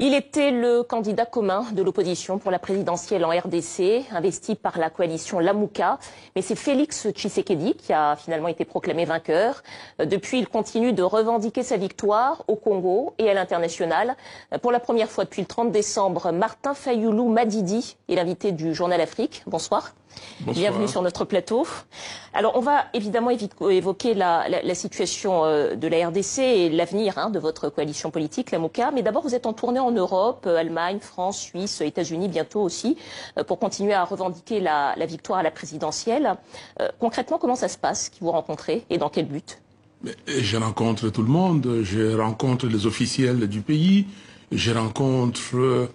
Il était le candidat commun de l'opposition pour la présidentielle en RDC, investi par la coalition Lamuka. Mais c'est Félix Tshisekedi qui a finalement été proclamé vainqueur. Depuis, il continue de revendiquer sa victoire au Congo et à l'international. Pour la première fois depuis le 30 décembre, Martin Fayulu Madidi est l'invité du Journal Afrique. Bonsoir. Bonsoir. Bienvenue sur notre plateau. Alors, on va évidemment évoquer la situation de la RDC et l'avenir de votre coalition politique, la MOCA. Mais d'abord, vous êtes en tournée en Europe, Allemagne, France, Suisse, États-Unis bientôt aussi, pour continuer à revendiquer la victoire à la présidentielle. Concrètement, comment ça se passe, qui vous rencontrez et dans quel but? Je rencontre tout le monde, je rencontre les officiels du pays, je rencontre...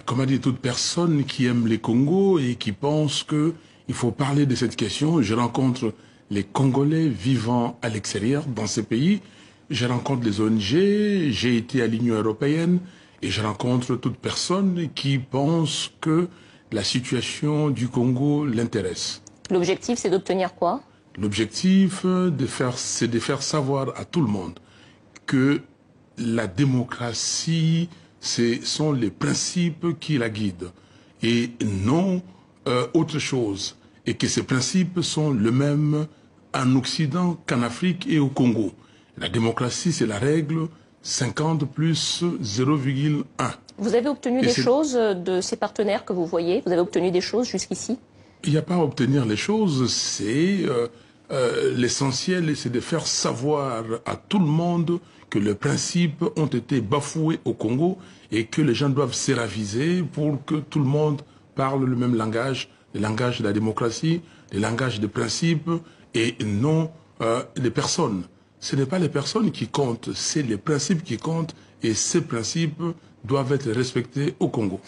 comment dire, toute personne qui aime les Congos et qui pense qu'il faut parler de cette question. Je rencontre les Congolais vivant à l'extérieur dans ces pays. Je rencontre les ONG, j'ai été à l'Union européenne et je rencontre toute personne qui pense que la situation du Congo l'intéresse. L'objectif, c'est d'obtenir quoi? L'objectif, c'est de faire savoir à tout le monde que la démocratie... ce sont les principes qui la guident et non autre chose. Et que ces principes sont les mêmes en Occident qu'en Afrique et au Congo. La démocratie, c'est la règle 50 plus 0,1. Vous avez obtenu des choses de ces partenaires que vous voyez? Vous avez obtenu des choses jusqu'ici? Il n'y a pas à obtenir les choses, c'est l'essentiel, c'est de faire savoir à tout le monde que les principes ont été bafoués au Congo et que les gens doivent se raviser pour que tout le monde parle le même langage, le langage de la démocratie, le langage des principes et non des personnes. Ce n'est pas les personnes qui comptent, c'est les principes qui comptent et ces principes doivent être respectés au Congo.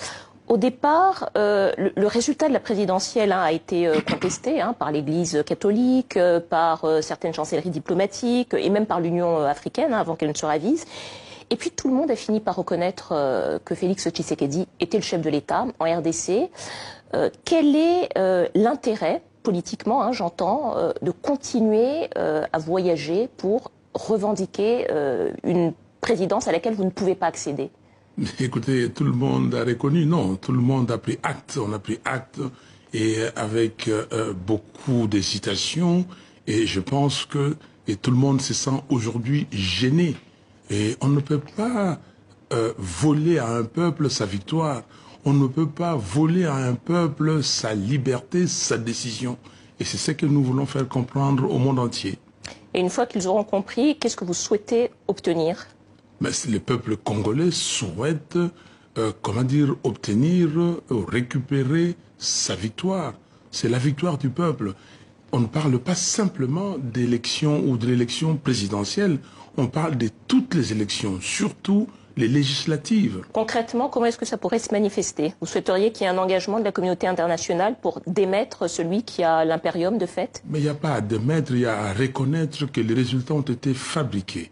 Au départ, le résultat de la présidentielle a été contesté par l'Église catholique, par certaines chancelleries diplomatiques et même par l'Union africaine avant qu'elle ne se ravise. Et puis tout le monde a fini par reconnaître que Félix Tshisekedi était le chef de l'État en RDC. Quel est l'intérêt, politiquement, j'entends, de continuer à voyager pour revendiquer une présidence à laquelle vous ne pouvez pas accéder? Écoutez, tout le monde a reconnu, non, tout le monde a pris acte, on a pris acte, et avec beaucoup d'hésitation, et je pense que tout le monde se sent aujourd'hui gêné. Et on ne peut pas voler à un peuple sa victoire, on ne peut pas voler à un peuple sa liberté, sa décision. Et c'est ce que nous voulons faire comprendre au monde entier. Et une fois qu'ils auront compris, qu'est-ce que vous souhaitez obtenir? Mais le peuple congolais souhaite, comment dire, obtenir, récupérer sa victoire. C'est la victoire du peuple. On ne parle pas simplement d'élections ou de l'élection présidentielle, on parle de toutes les élections, surtout les législatives. Concrètement, comment est-ce que ça pourrait se manifester? Vous souhaiteriez qu'il y ait un engagement de la communauté internationale pour démettre celui qui a l'impérium de fait? Mais il n'y a pas à démettre, il y a à reconnaître que les résultats ont été fabriqués.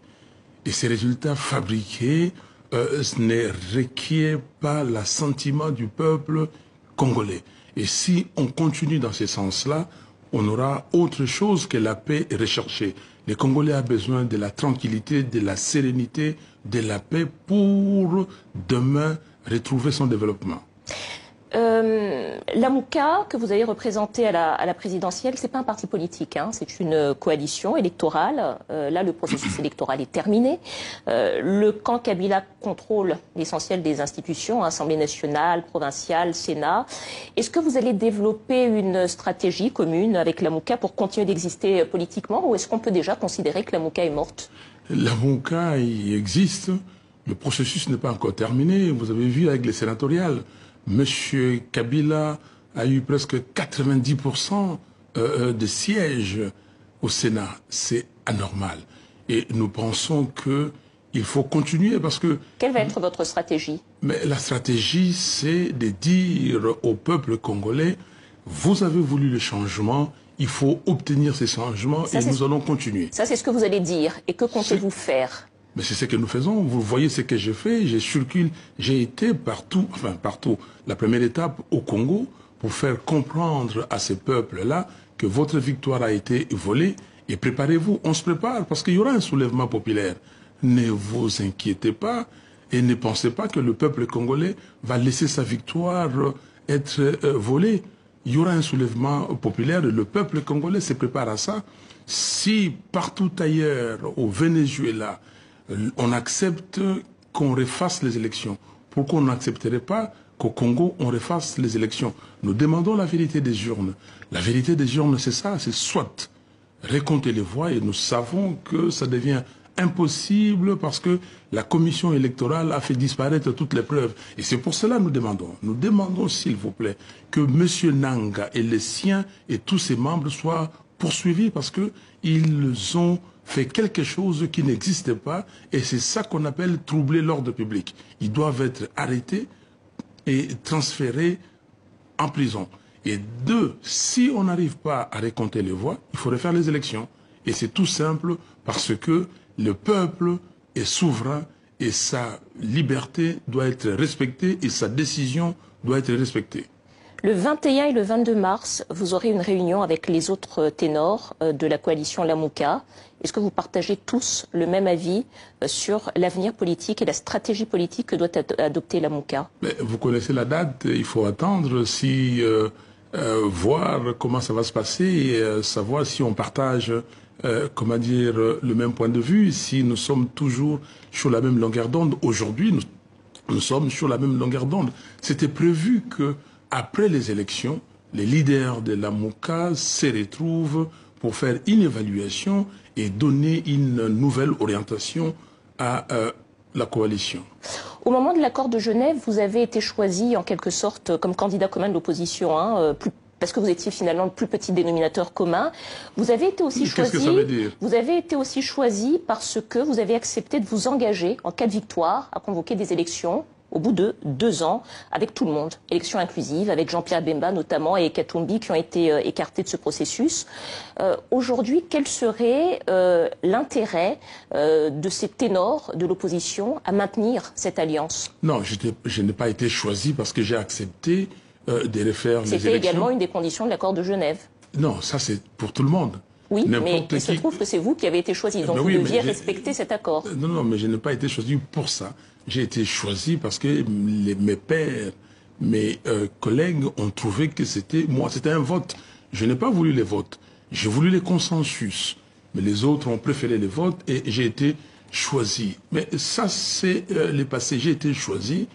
Et ces résultats fabriqués ne requièrent pas l'assentiment du peuple congolais. Et si on continue dans ce sens-là, on aura autre chose que la paix recherchée. Les Congolais ont besoin de la tranquillité, de la sérénité, de la paix pour demain retrouver son développement. La MOCA, que vous avez représentée à la présidentielle, c'est pas un parti politique, c'est une coalition électorale. Là, le processus électoral est terminé. Le camp Kabila contrôle l'essentiel des institutions, Assemblée nationale, provinciale, Sénat. Est-ce que vous allez développer une stratégie commune avec la MOCA pour continuer d'exister politiquement, ou est-ce qu'on peut déjà considérer que la MOCA est morte? La MOCA existe. Le processus n'est pas encore terminé. Vous avez vu avec les sénatoriales. Monsieur Kabila a eu presque 90% de sièges au Sénat. C'est anormal. Et nous pensons qu'il faut continuer parce que... Quelle va être votre stratégie? Mais la stratégie, c'est de dire au peuple congolais, vous avez voulu le changement, il faut obtenir ces changements et nous allons continuer. Ça, c'est ce que vous allez dire. Et que comptez-vous faire? Mais c'est ce que nous faisons. Vous voyez ce que j'ai fait. Je circule. J'ai été partout, enfin partout. La première étape au Congo pour faire comprendre à ces peuples-là que votre victoire a été volée. Et préparez-vous. On se prépare parce qu'il y aura un soulèvement populaire. Ne vous inquiétez pas. Et ne pensez pas que le peuple congolais va laisser sa victoire être volée. Il y aura un soulèvement populaire et le peuple congolais se prépare à ça. Si partout ailleurs, au Venezuela, on accepte qu'on refasse les élections, pourquoi on n'accepterait pas qu'au Congo, on refasse les élections? Nous demandons la vérité des urnes. La vérité des urnes, c'est ça, c'est soit récompter les voix, et nous savons que ça devient impossible parce que la commission électorale a fait disparaître toutes les preuves. Et c'est pour cela que nous demandons s'il vous plaît, que M. Nanga et les siens et tous ses membres soient poursuivis parce qu'ils ont fait quelque chose qui n'existait pas et c'est ça qu'on appelle troubler l'ordre public. Ils doivent être arrêtés et transférés en prison. Et deux, si on n'arrive pas à récompter les voix, il faut refaire les élections. Et c'est tout simple parce que le peuple est souverain et sa liberté doit être respectée et sa décision doit être respectée. Le 21 et le 22 mars, vous aurez une réunion avec les autres ténors de la coalition Lamuka. Est-ce que vous partagez tous le même avis sur l'avenir politique et la stratégie politique que doit adopter Lamuka? Vous connaissez la date, il faut attendre, voir comment ça va se passer et savoir si on partage comment dire, le même point de vue, si nous sommes toujours sur la même longueur d'onde. Aujourd'hui, nous sommes sur la même longueur d'onde. C'était prévu que après les élections, les leaders de la Lamuka se retrouvent pour faire une évaluation et donner une nouvelle orientation à la coalition. Au moment de l'accord de Genève, vous avez été choisi en quelque sorte comme candidat commun de l'opposition, parce que vous étiez finalement le plus petit dénominateur commun. Vous avez été aussi choisi. Qu'est-ce que ça veut dire? Vous avez été aussi choisi parce que vous avez accepté de vous engager en cas de victoire à convoquer des élections au bout de 2 ans avec tout le monde. Élections inclusives avec Jean-Pierre Bemba notamment et Katumbi qui ont été écartés de ce processus. Aujourd'hui, quel serait l'intérêt de ces ténors de l'opposition à maintenir cette alliance? Non, je n'ai pas été choisi parce que j'ai accepté de refaire les élections. C'était également une des conditions de l'accord de Genève. Non, ça c'est pour tout le monde. Oui, mais il se trouve que c'est vous qui avez été choisi, donc vous deviez respecter cet accord. Non, mais je n'ai pas été choisi pour ça. J'ai été choisi parce que mes pairs, mes collègues ont trouvé que c'était un vote. Je n'ai pas voulu les votes, j'ai voulu les consensus. Mais les autres ont préféré les votes et j'ai été choisi. Mais ça, c'est le passé. J'ai été choisi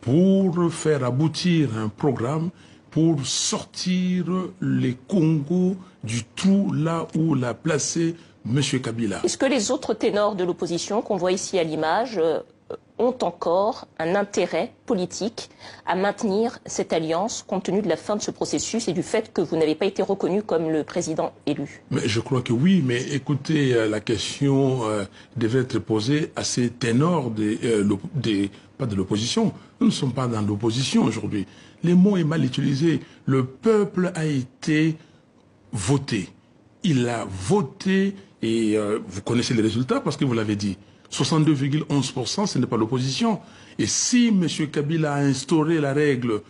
pour faire aboutir un programme pour sortir les Congos du trou là où l'a placé M. Kabila. Est-ce que les autres ténors de l'opposition qu'on voit ici à l'image ont encore un intérêt politique à maintenir cette alliance compte tenu de la fin de ce processus et du fait que vous n'avez pas été reconnu comme le président élu? Mais je crois que oui, mais écoutez, la question devait être posée à ces ténors pas de l'opposition. Nous ne sommes pas dans l'opposition aujourd'hui. Les mots est mal utilisé. Le peuple a été voté. Il a voté et vous connaissez les résultats parce que vous l'avez dit. 62,11%, ce n'est pas l'opposition. Et si M. Kabila a instauré la règle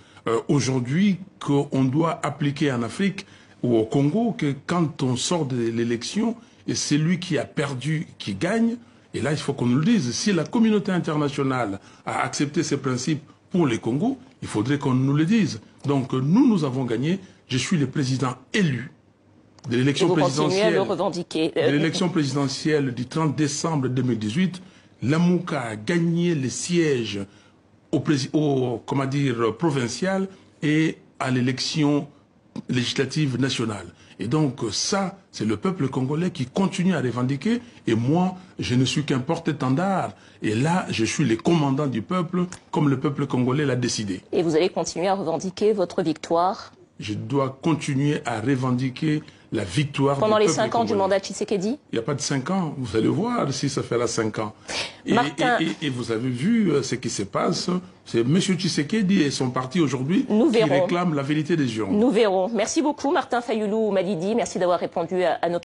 aujourd'hui qu'on doit appliquer en Afrique ou au Congo, que quand on sort de l'élection, et c'est lui qui a perdu qui gagne, et là il faut qu'on nous le dise, si la communauté internationale a accepté ces principes pour les Congos, il faudrait qu'on nous le dise. Donc nous avons gagné, je suis le président élu de l'élection présidentielle, à le revendiquer. De l'élection présidentielle du 30 décembre 2018, Lamuka a gagné les sièges au provincial et à l'élection législative nationale. Et donc ça, c'est le peuple congolais qui continue à revendiquer et moi, je ne suis qu'un porte-étendard. Et là, je suis le commandant du peuple, comme le peuple congolais l'a décidé. Et vous allez continuer à revendiquer votre victoire? Je dois continuer à revendiquer la victoire pendant les 5 ans du mandat de Tshisekedi? Il n'y a pas de 5 ans. Vous allez voir si ça fera 5 ans. Et vous avez vu ce qui se passe. C'est M. Tshisekedi et son parti aujourd'hui qui réclament la vérité des urnes. Nous verrons. Merci beaucoup Martin Fayulu Madidi. Merci d'avoir répondu à nos questions.